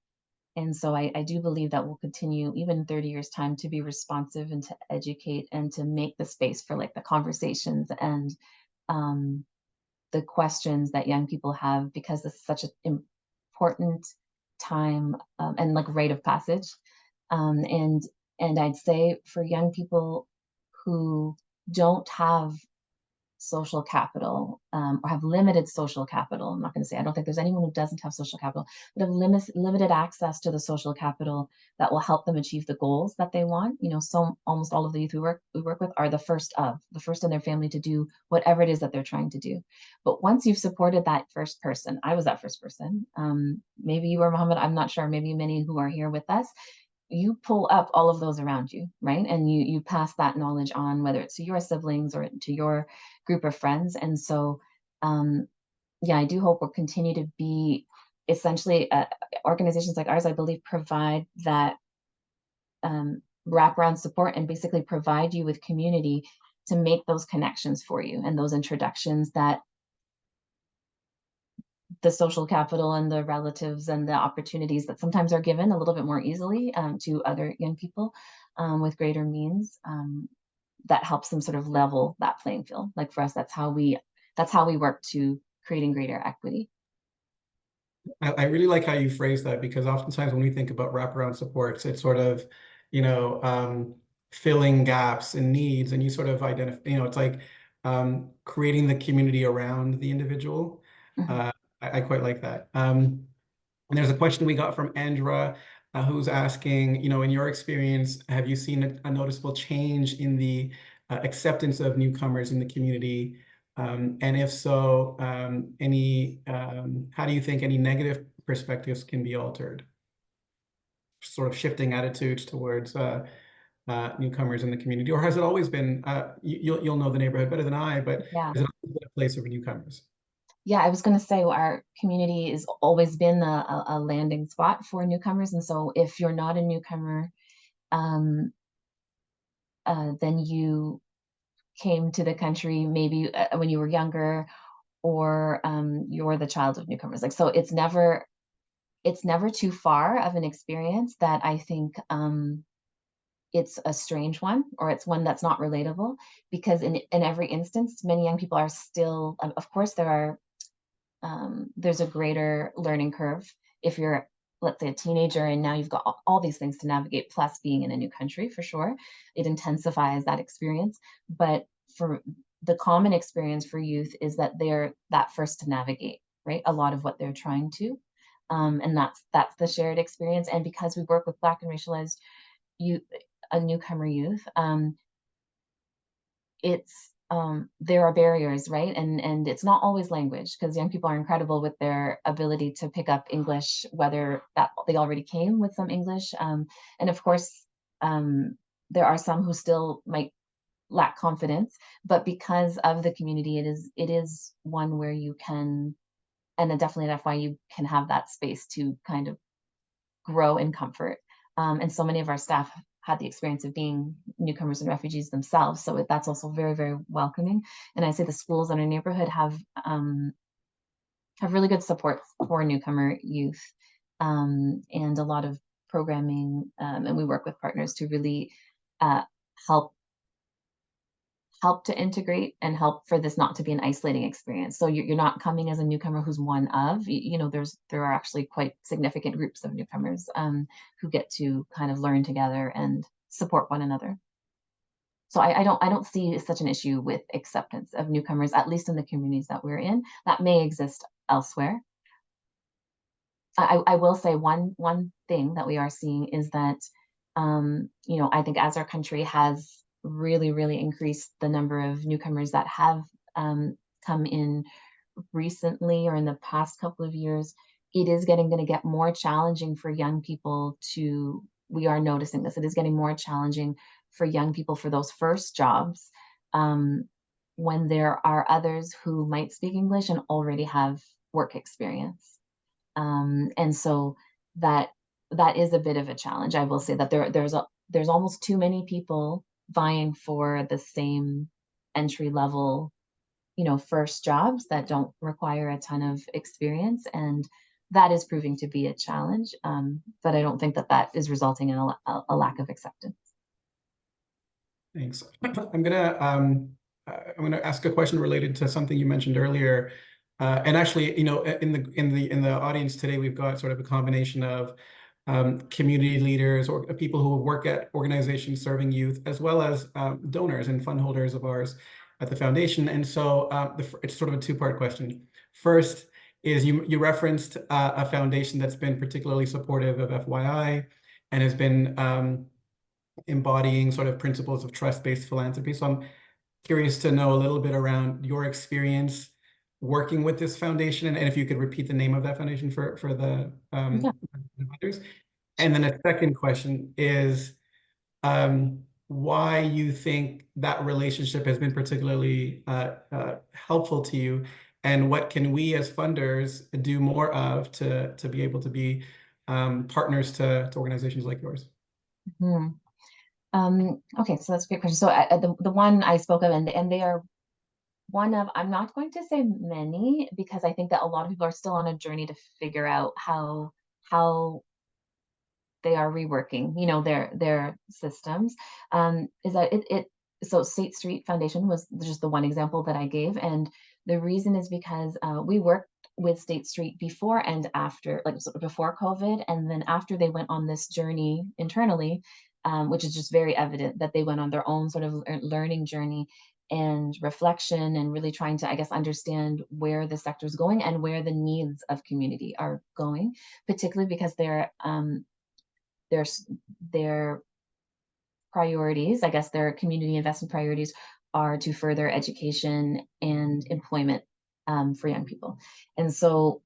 And so I do believe that we'll continue, even in 30 years' time, to be responsive and to educate and to make the space for like the conversations and um, the questions that young people have, because this is such an important time, and like rite of passage. Um, and and I'd say for young people who don't have social capital, or have limited social capital. I'm not going to say I don't think there's anyone who doesn't have social capital, but have limited access to the social capital that will help them achieve the goals that they want. So almost all of the youth we work with are the first in their family to do whatever it is that they're trying to do. But once you've supported that first person, I was that first person. Maybe you were, Mohammed. I'm not sure. Maybe many who are here with us, you pull up all of those around you, right? And you pass that knowledge on, whether it's to your siblings or to your group of friends. And so, yeah, I do hope we'll continue to be essentially, organizations like ours, I believe, provide that wraparound support and basically provide you with community to make those connections for you and those introductions that the social capital and the relatives and the opportunities that sometimes are given a little bit more easily, to other young people, with greater means, that helps them sort of level that playing field. Like for us, that's how we work to creating greater equity. I really like how you phrase that, because oftentimes when we think about wraparound supports, it's sort of, you know, filling gaps and needs, and you sort of identify, it's like creating the community around the individual. Mhm. I quite like that. And there's a question we got from Andra, who's asking, in your experience, have you seen a noticeable change in the acceptance of newcomers in the community? And if so, how do you think any negative perspectives can be altered? Sort of shifting attitudes towards newcomers in the community, or has it always been? You'll know the neighborhood better than I, but Yeah. has it always been a place for newcomers? Yeah, I was going to say our community has always been a landing spot for newcomers. And so if you're not a newcomer, um, then you came to the country maybe when you were younger, or you're the child of newcomers. Like, so it's never too far of an experience that I think, it's a strange one, or it's one that's not relatable, because in every instance, many young people are still, of course, there's a greater learning curve if you're, let's say, a teenager, and now you've got all these things to navigate, plus being in a new country, for sure. It intensifies that experience. But for the common experience for youth is that they're that first to navigate, right? A lot of what they're trying to. And that's the shared experience. And because we work with Black and racialized youth, a newcomer youth, there are barriers, right? And it's not always language, because young people are incredible with their ability to pick up English, whether that they already came with some English. And of course, um, there are some who still might lack confidence, but because of the community, it is one where you can, and then definitely that's why you can have that space to kind of grow in comfort. And so many of our staff had the experience of being newcomers and refugees themselves. So that's also very, very welcoming. And I say the schools in our neighborhood have really good support for newcomer youth, and a lot of programming, and we work with partners to really uh, help help to integrate and help for this not to be an isolating experience. So you're not coming as a newcomer who's one of, you know, there are actually quite significant groups of newcomers who get to kind of learn together and support one another. So I don't see such an issue with acceptance of newcomers, at least in the communities that we're in. That may exist elsewhere. I will say one thing that we are seeing is that you know, I think as our country has really increased the number of newcomers that have come in recently or in the past couple of years, it is going to get more challenging for young people to, we are noticing this, it is getting more challenging for young people for those first jobs um, when there are others who might speak English and already have work experience. And so that that is a bit of a challenge. I will say that there's almost too many people vying for the same entry level, you know, first jobs that don't require a ton of experience, and that is proving to be a challenge. But I don't think that that is resulting in a lack of acceptance. Thanks. I'm gonna ask a question related to something you mentioned earlier. And actually, you know, in the audience today, we've got sort of a combination of community leaders or people who work at organizations serving youth, as well as donors and fund holders of ours at the foundation. And so it's sort of a two-part question. First is you referenced a foundation that's been particularly supportive of FYI and has been embodying sort of principles of trust-based philanthropy. So I'm curious to know a little bit around your experience working with this foundation, and if you could repeat the name of that foundation for the Yeah. others. And then a second question is why you think that relationship has been particularly helpful to you, and what can we as funders do more of to be able to be partners to organizations like yours? Mhm. Okay, so that's a great question. So the one I spoke of, and they are one of, I'm not going to say many, because I think that a lot of people are still on a journey to figure out how they are reworking, you know, their systems. Is that it so State Street Foundation was just the one example that I gave, and the reason is because we worked with State Street before and after, like sort of before COVID, and then after they went on this journey internally, which is just very evident that they went on their own sort of learning journey and reflection, and really trying to, I guess, understand where the sector is going and where the needs of community are going, particularly because their their priorities, I guess their community investment priorities, are to further education and employment for young people. And so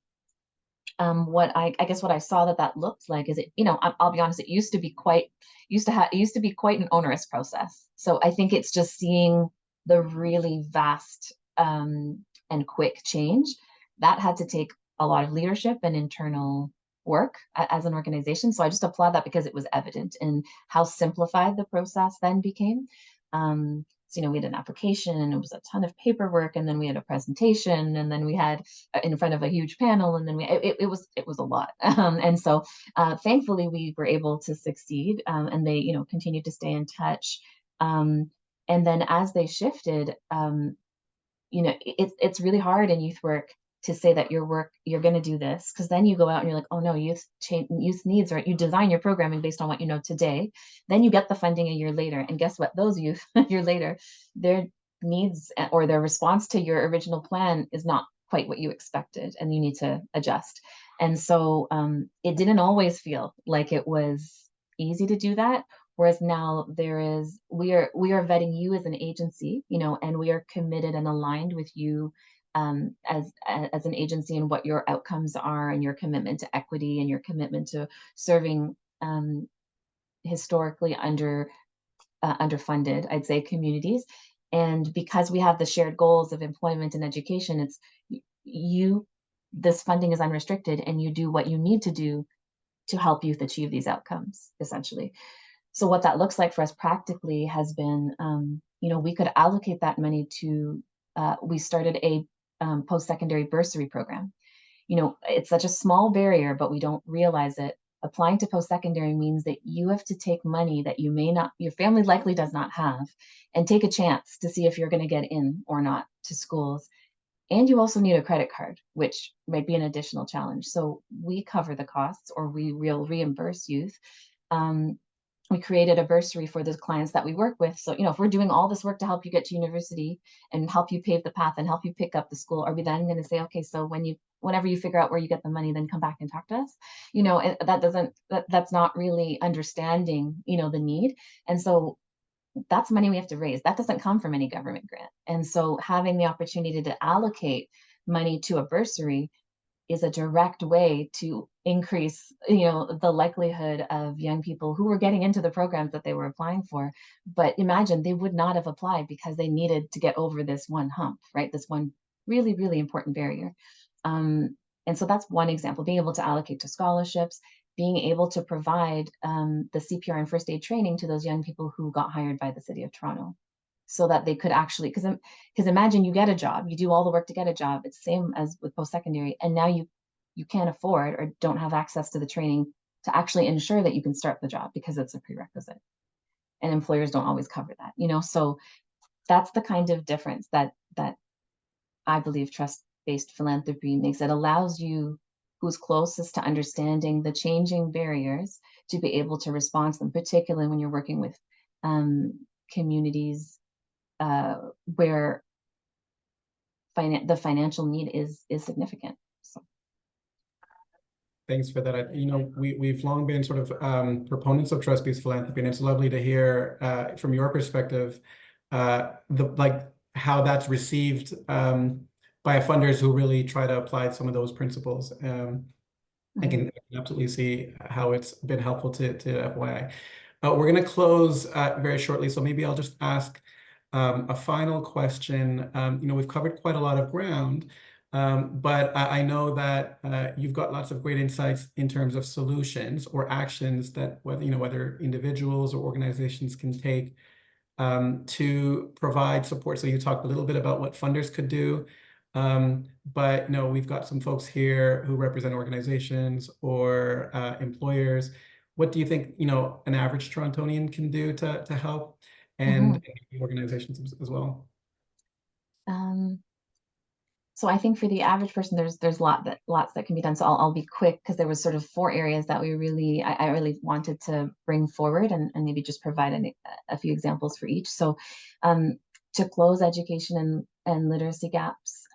what I guess what I saw that looked like is, it, you know, I'll be honest, it used to be quite an onerous process. So I think it's just seeing the really vast and quick change that had to take a lot of leadership and internal work as an organization. So I just applaud that because it was evident in how simplified the process then became. So, you know, we had an application and it was a ton of paperwork, and then we had a presentation, and then we had in front of a huge panel, and then it was a lot. And so thankfully we were able to succeed, and they, you know, continued to stay in touch. And then as they shifted, you know, it's really hard in youth work to say that your work, you're going to do this, because then you go out and you're like, oh no, youth needs, or you design your programming based on what you know today. Then you get the funding a year later, and guess what? Those youth a year later, their needs or their response to your original plan is not quite what you expected, and you need to adjust. And so it didn't always feel like it was easy to do that. Whereas now we are vetting you as an agency, you know, and we are committed and aligned with you as an agency, and what your outcomes are, and your commitment to equity, and your commitment to serving historically underfunded, I'd say, communities. And because we have the shared goals of employment and education, it's you. This funding is unrestricted, and you do what you need to do to help youth achieve these outcomes, essentially. So what that looks like for us practically has been, you know, we could allocate that money to, we started a post-secondary bursary program. You know, it's such a small barrier, but we don't realize it. applying to post-secondary means that you have to take money that you may not, your family likely does not have, and take a chance to see if you're going to get in or not to schools. And you also need a credit card, which might be an additional challenge. So we cover the costs, or we will reimburse youth. Um, we created a bursary for the clients that we work with. So, if we're doing all this work to help you get to university and help you pave the path and help you pick up the school, are we then going to say, okay, so whenever you figure out where you get the money, then come back and talk to us? That's not really understanding, the need. And so that's money we have to raise. That doesn't come from any government grant. And so having the opportunity to allocate money to a bursary is a direct way to increase, the likelihood of young people who were getting into the programs that they were applying for. But imagine they would not have applied because they needed to get over this one hump, right? This one really, really important barrier. And so that's one example, being able to allocate to scholarships, being able to provide the CPR and first aid training to those young people who got hired by the City of Toronto, so that they could actually, because imagine you get a job, you do all the work to get a job. It's the same as with post-secondary, and now you can't afford or don't have access to the training to actually ensure that you can start the job because it's a prerequisite, and employers don't always cover that. So that's the kind of difference that I believe trust-based philanthropy makes. It allows you, who's closest to understanding the changing barriers, to be able to respond to them, particularly when you're working with communities where the financial need is significant. So. Thanks for that. We've long been sort of proponents of trust-based philanthropy, and it's lovely to hear from your perspective how that's received by funders who really try to apply some of those principles. I can absolutely see how it's been helpful to FYI. We're going to close very shortly, so maybe I'll just ask a final question. We've covered quite a lot of ground, but I know that you've got lots of great insights in terms of solutions or actions that whether individuals or organizations can take to provide support. So you talked a little bit about what funders could do, but we've got some folks here who represent organizations or employers. What do you think an average Torontonian can do to help, and organizations as well? So I think for the average person, there's lots that can be done. So I'll be quick, because there was sort of 4 areas that I really wanted to bring forward, and maybe just provide a few examples for each. So to close education and literacy gaps.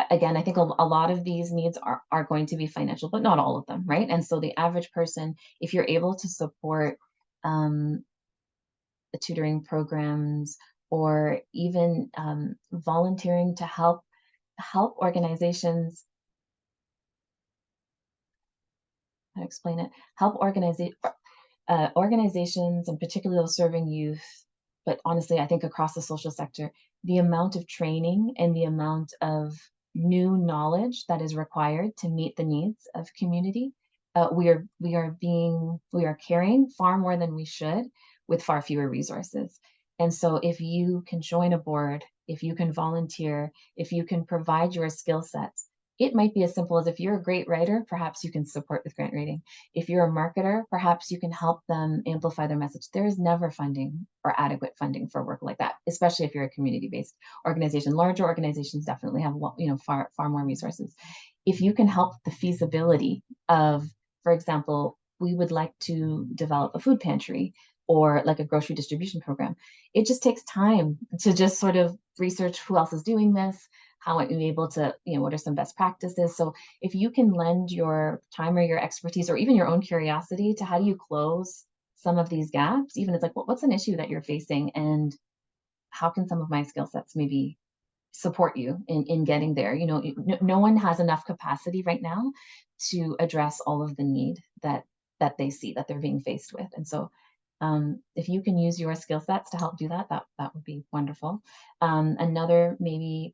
Again, I think a lot of these needs are going to be financial, but not all of them, right? And so the average person, if you're able to support the tutoring programs, or even volunteering to help organizations, how to explain it, help organizations, and particularly those serving youth, but honestly, I think across the social sector, the amount of training and the amount of new knowledge that is required to meet the needs of community, we are carrying far more than we should, with far fewer resources. And so if you can join a board, if you can volunteer, if you can provide your skill sets, it might be as simple as, if you're a great writer, perhaps you can support with grant writing. If you're a marketer, perhaps you can help them amplify their message. There is never funding or adequate funding for work like that, especially if you're a community-based organization. Larger organizations definitely have far more resources. If you can help the feasibility of, for example, we would like to develop a food pantry or like a grocery distribution program. It just takes time to just sort of research who else is doing this, how might we be able to, what are some best practices? So if you can lend your time or your expertise, or even your own curiosity, to how do you close some of these gaps, even it's like, what's an issue that you're facing, and how can some of my skill sets maybe support you in getting there? No one has enough capacity right now to address all of the need that they see that they're being faced with. And so if you can use your skill sets to help do that, that would be wonderful. Another, maybe,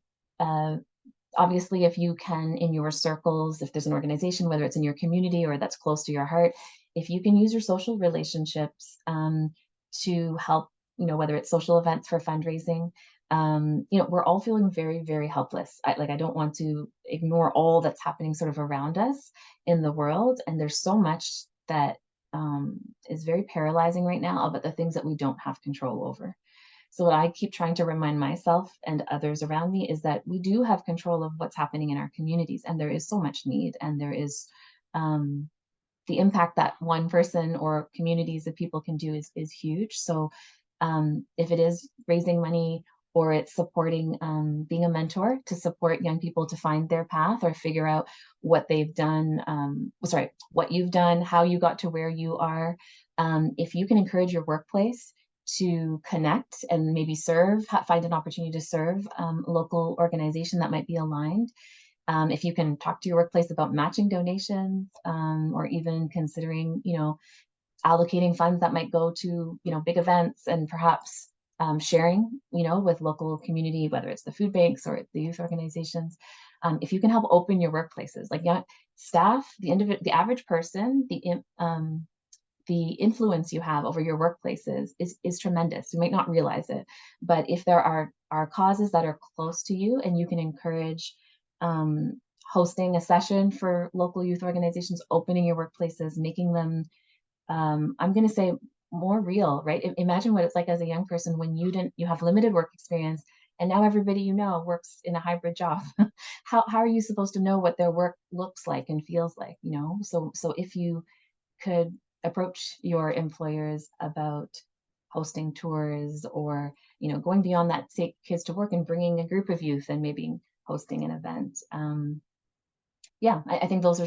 obviously, if you can, in your circles, if there's an organization, whether it's in your community or that's close to your heart, if you can use your social relationships to help, whether it's social events for fundraising, We're all feeling very, very helpless. I don't want to ignore all that's happening sort of around us in the world. And there's so much that is very paralyzing right now about the things that we don't have control over. So what I keep trying to remind myself and others around me is that we do have control of what's happening in our communities, and there is so much need, and there is um, the impact that one person or communities of people can do is huge. So if it is raising money or it's supporting being a mentor to support young people to find their path or figure out what they've done, what you've done, how you got to where you are. If you can encourage your workplace to connect and maybe serve, find an opportunity to serve a local organization that might be aligned, if you can talk to your workplace about matching donations, or even considering, allocating funds that might go to, big events and perhaps sharing, with local community, whether it's the food banks or the youth organizations. If you can help open your workplaces, like young staff, the average person, the influence you have over your workplaces is tremendous. You might not realize it, but if there are causes that are close to you and you can encourage hosting a session for local youth organizations, opening your workplaces, making them, I'm going to say, more real, right? Imagine what it's like as a young person when you have limited work experience, and now everybody works in a hybrid job. How are you supposed to know what their work looks like and feels like? So if you could approach your employers about hosting tours or going beyond that, take kids to work and bringing a group of youth and maybe hosting an event. Yeah, I think those are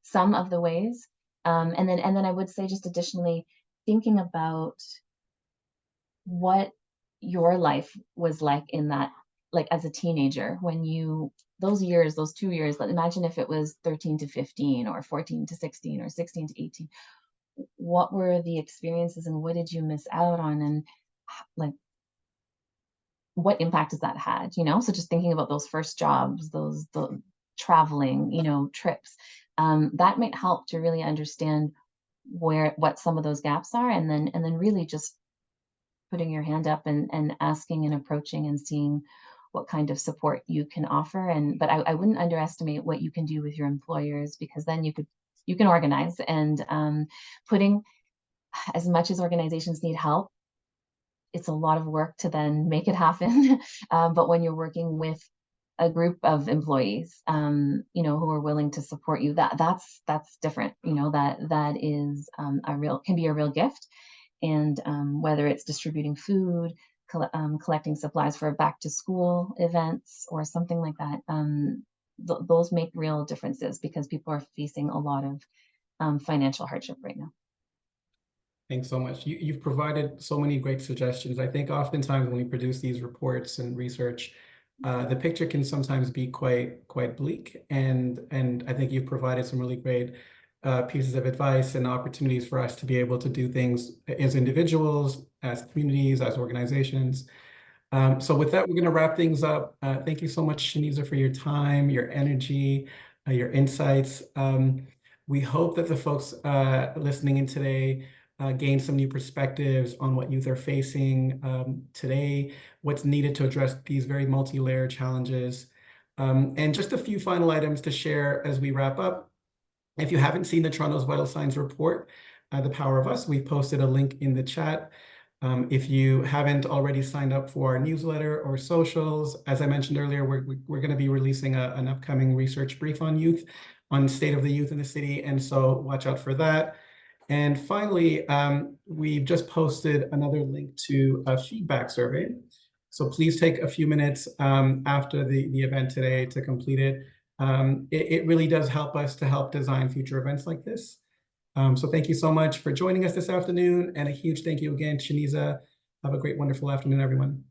some of the ways. And then I would say, just additionally, thinking about what your life was like in that, like as a teenager, when those 2 years, imagine if it was 13 to 15 or 14 to 16 or 16 to 18. What were the experiences and what did you miss out on, and like what impact has that had? So just thinking about those first jobs, the traveling, trips, that might help to really understand what some of those gaps are, and then really just putting your hand up and asking and approaching and seeing what kind of support you can offer. But I wouldn't underestimate what you can do with your employers, because then you can organize, and putting, as much as organizations need help, it's a lot of work to then make it happen. But when you're working with a group of employees, who are willing to support you, that's different. That is can be a real gift. And whether it's distributing food, collecting supplies for back to school events or something like that, those make real differences because people are facing a lot of financial hardship right now. Thanks so much. You've provided so many great suggestions. I think oftentimes when we produce these reports and research, the picture can sometimes be quite bleak, and I think you've provided some really great pieces of advice and opportunities for us to be able to do things as individuals, as communities, as organizations. So with that, we're going to wrap things up. Thank you so much, Shaneeza, for your time, your energy, your insights. We hope that the folks listening in today gain some new perspectives on what youth are facing today, what's needed to address these very multi-layered challenges. And just a few final items to share as we wrap up. If you haven't seen the Toronto's Vital Signs report, The Power of Us, we've posted a link in the chat. If you haven't already signed up for our newsletter or socials, as I mentioned earlier, we're going to be releasing an upcoming research brief on youth, on the state of the youth in the city, and so watch out for that. And finally, we've just posted another link to a feedback survey. So please take a few minutes after the event today to complete it. It really does help us to help design future events like this. So thank you so much for joining us this afternoon, and a huge thank you again, Shaneeza. Have a great, wonderful afternoon, everyone.